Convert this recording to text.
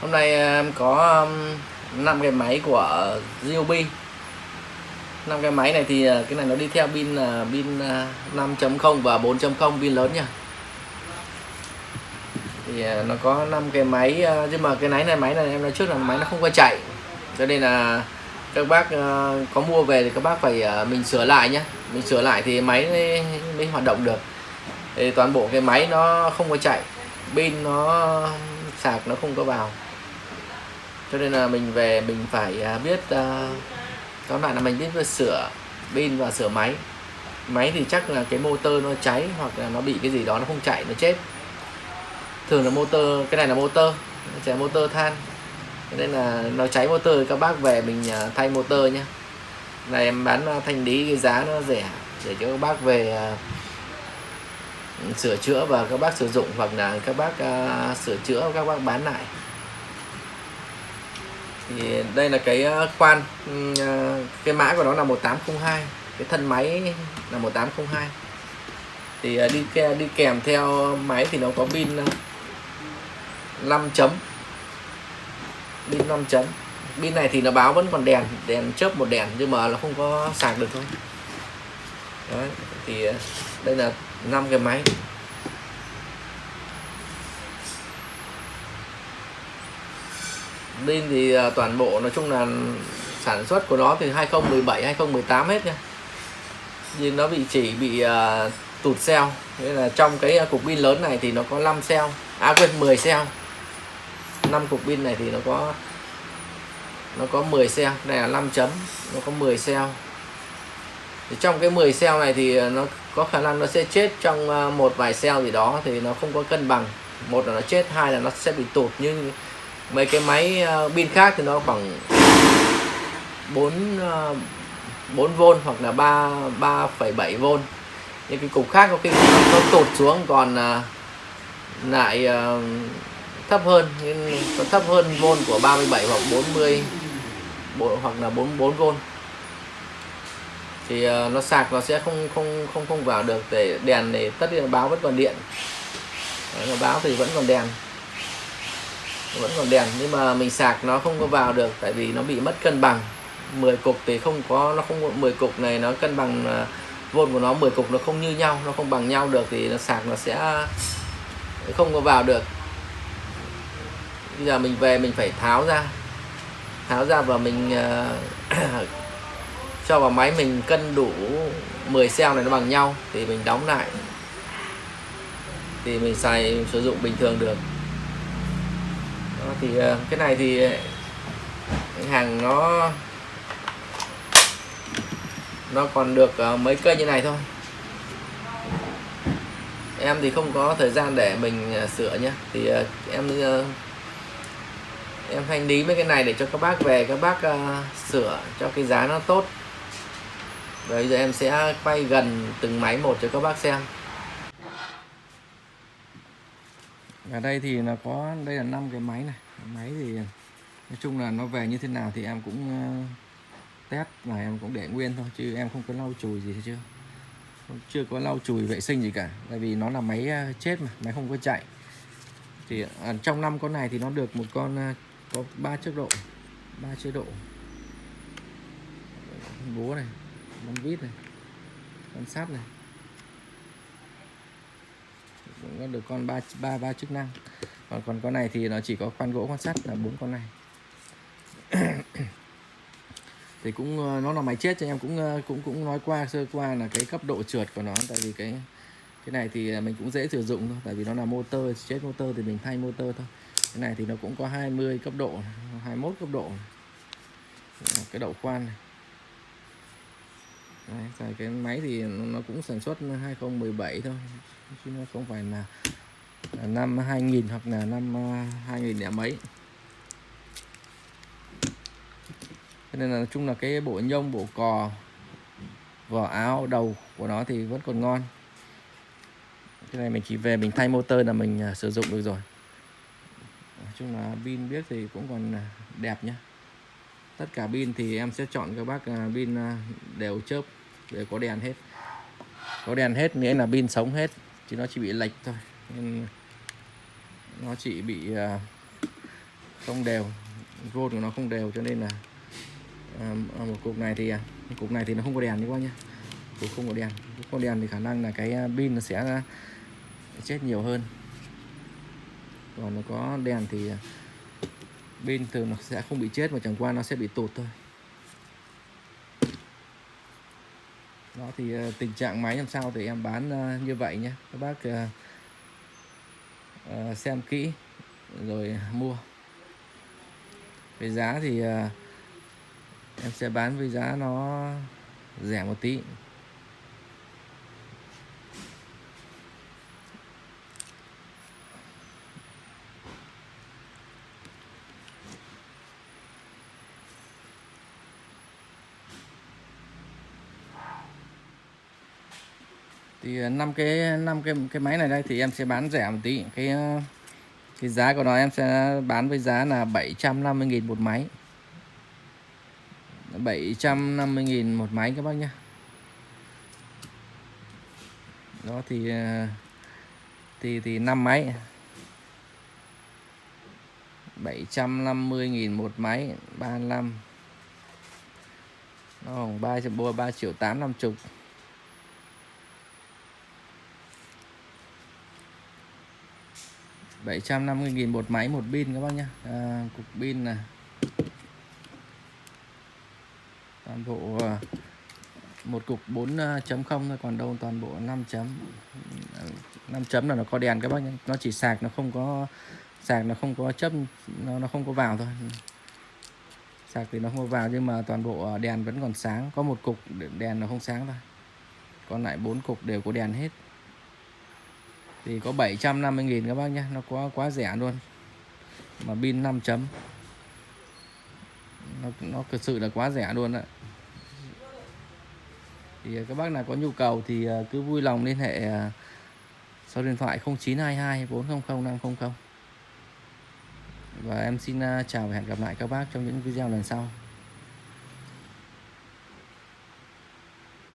Hôm nay em có 5 cái máy của Ryobi. 5 cái máy này thì cái này nó đi theo pin là pin 5.0 và 4.0, pin lớn nha. Thì nó có 5 cái máy, nhưng mà cái máy này em nói trước là máy nó không có chạy, cho nên là các bác có mua về thì các bác phải mình sửa lại nhé. Mình sửa lại thì máy mới hoạt động được. Thì toàn bộ cái máy nó không có chạy, pin nó sạc nó không có vào, cho nên là mình về mình phải biết tóm lại là mình biết sửa pin và sửa máy. Máy thì chắc là cái motor nó cháy hoặc là nó bị cái gì đó nó không chạy, nó chết. Thường là motor, cái này là motor, chạy motor than, cho nên là nó cháy motor thì các bác về mình thay motor nhé. Này em bán thanh lý, cái giá nó rẻ để cho các bác về sửa chữa và các bác sử dụng, hoặc là các bác sửa chữa các bác bán lại. Thì đây là cái khoan, cái mã của nó là 1802, cái thân máy là 1802. Thì đi kèm theo máy thì nó có pin 5 chấm, pin 5 chấm. Pin này thì nó báo vẫn còn đèn chớp một đèn, nhưng mà nó không có sạc được thôi. Đấy, thì đây là 5 cái máy. Pin thì toàn bộ nói chung là sản xuất của nó từ 2017 2018 hết nha. Nhưng nó chỉ bị tụt cell. Nên là trong cái cục pin lớn này thì nó có 5 cell, 10 cell. 5 cục pin này thì nó có 10 cell, đây là 5 chấm, nó có 10 cell. Thì trong cái 10 cell này thì nó có khả năng nó sẽ chết trong một vài cell gì đó, thì nó không có cân bằng. Một là nó chết, hai là nó sẽ bị tụt. Nhưng mấy cái máy pin khác thì nó khoảng 4V hoặc là 3,7V. Nhưng cái cục khác có khi nó tụt xuống còn lại thấp hơn, nhưng nó thấp hơn vôn của 37 hoặc 40 hoặc là 44V. Thì nó sạc nó sẽ không vào được. Để đèn này tất nhiên là báo vẫn còn điện. Đấy, nó báo thì vẫn còn đèn, nhưng mà mình sạc nó không có vào được, tại vì nó bị mất cân bằng. 10 cục thì không có, nó không, 10 cục này nó cân bằng vôn của nó, 10 cục nó không như nhau, nó không bằng nhau được, thì nó sạc nó sẽ không có vào được. Bây giờ mình về mình phải tháo ra và mình cho vào máy, mình cân đủ 10 cell này nó bằng nhau thì mình đóng lại, thì mình sử dụng bình thường được. Đó, thì cái này thì hàng nó còn được mấy cây như này thôi. Em thì không có thời gian để mình sửa nhé. Thì em thanh lý mấy cái này để cho các bác về các bác sửa cho cái giá nó tốt. Bây giờ em sẽ quay gần từng máy một cho các bác xem. Ở đây thì là đây là 5 cái máy này. Máy thì nói chung là nó về như thế nào thì em cũng test và em cũng để nguyên thôi, chứ em không có lau chùi gì chưa. Chưa có lau chùi vệ sinh gì cả, tại vì nó là máy chết mà, máy không có chạy. Thì trong 5 con này thì nó được một con có 3 chế độ, 3 chế độ. Búa này, bắn vít này, con sắt này. Cũng có được con ba chức năng. Còn con này thì nó chỉ có khoan gỗ, khoan sắt là 4 con này. Thì cũng nó là máy chết, cho em cũng nói sơ qua là cái cấp độ trượt của nó. Tại vì cái này thì mình cũng dễ sử dụng thôi, tại vì nó là motor, chết motor thì mình thay motor thôi. Cái này thì nó cũng có 20 cấp độ, 21 cấp độ. Cái đậu khoan này. Đấy, cái máy thì nó cũng sản xuất 2017 thôi, chứ nó không phải là năm 2000 hoặc là năm 2000 lẻ mấy. Cho nên là nói chung là cái bộ nhông, bộ cò, vỏ áo, đầu của nó thì vẫn còn ngon. Cái này mình chỉ về mình thay motor là mình sử dụng được rồi. Nói chung là pin biết thì cũng còn đẹp nhá. Tất cả pin thì em sẽ chọn các bác pin đều chớp, đều có đèn hết. Có đèn hết nghĩa là pin sống hết, chứ nó chỉ bị lệch thôi. Nên nó chỉ bị không đều, gold của nó không đều, cho nên là một cục này thì nó không có đèn đi qua nhá, cục không có đèn. Cục không có đèn thì khả năng là cái pin nó sẽ chết nhiều hơn, còn nó có đèn thì pin thường nó sẽ không bị chết, mà chẳng qua nó sẽ bị tụt thôi. Đó thì tình trạng máy làm sao thì em bán như vậy nhé các bác, xem kỹ rồi mua. Về giá thì em sẽ bán với giá nó rẻ một tí. Thì năm cái máy này đây thì em sẽ bán rẻ một tí. Cái giá của nó em sẽ bán với giá là 750.000 một máy. 750.000 một máy các bác nhé. Đó thì 5 máy 750.000 một máy, 35 nó 3.850.000. 750.000 một máy, một pin các bác nhé. Cục pin này toàn bộ một cục 4.0 thôi, còn đâu toàn bộ 5 chấm. 5 chấm là nó có đèn các bác nhé, nó chỉ sạc, nó không có chấp, nó không có vào thôi. Sạc thì nó không có vào, nhưng mà toàn bộ đèn vẫn còn sáng, có một cục đèn nó không sáng thôi, còn lại 4 cục đều có đèn hết. Thì có 750.000 các bác nhé, nó quá rẻ luôn, mà pin 5 chấm nó thực sự là quá rẻ luôn đấy. Thì các bác nào có nhu cầu thì cứ vui lòng liên hệ số điện thoại 0922 400 500. Và em xin chào và hẹn gặp lại các bác trong những video lần sau.